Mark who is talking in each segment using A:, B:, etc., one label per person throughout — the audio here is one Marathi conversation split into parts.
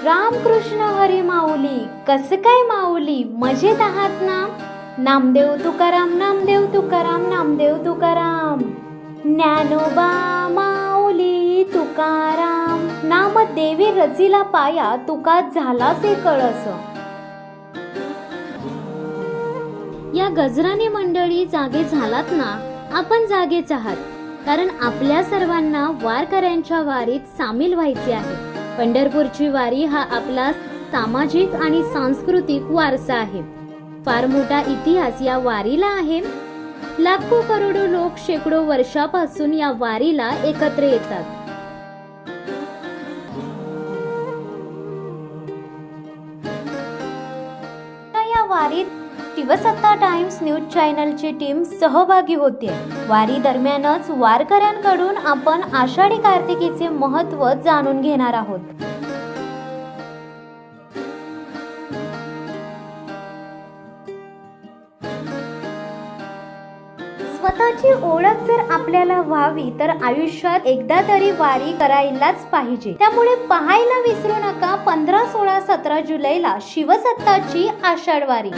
A: रामकृष्ण हरी माऊली. कसं काय माऊली, मजेत आहात ना? नामदेव तुकाराम, नामदेव तुकाराम, नामदेव तुकाराम. ज्ञानोबा माऊली तुकाराम. नाम देवी रचिला पाया, तुका झालासे कळस. या गजराने मंडळी जागे झालात ना? आपण जागेच आहात, कारण आपल्या सर्वांना वारकऱ्यांच्या वारीत सामील व्हायचे आहे. पंढरपूरची वारी हा आपला सामाजिक आणि सांस्कृतिक वारसा आहे. फार मोठा इतिहास या वारीला आहे. लाखो करोडो लोक शेकडो वर्षापासून या वारीला एकत्र येतात. या वारीत शिवसत्ता टाइम्स न्यूज चॅनलची टीम सहभागी होते. वारी दरम्यानच वारकऱ्यांकडून आपण आषाढी कार्तिकीचे महत्त्व जाणून घेणार आहोत. स्वतःची ओळख जर आपल्याला व्हावी तर आयुष्यात एकदा तरी वारी करायलाच पाहिजे. त्यामुळे पाहायला विसरू नका 15, 16, 17 जुलैला शिवसत्ताची आषाढ वारी.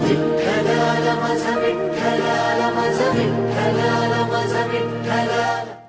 B: विठ्ठलाला माझा विठ्ठलाला माझा विठ्ठलाला माझा विठ्ठलाला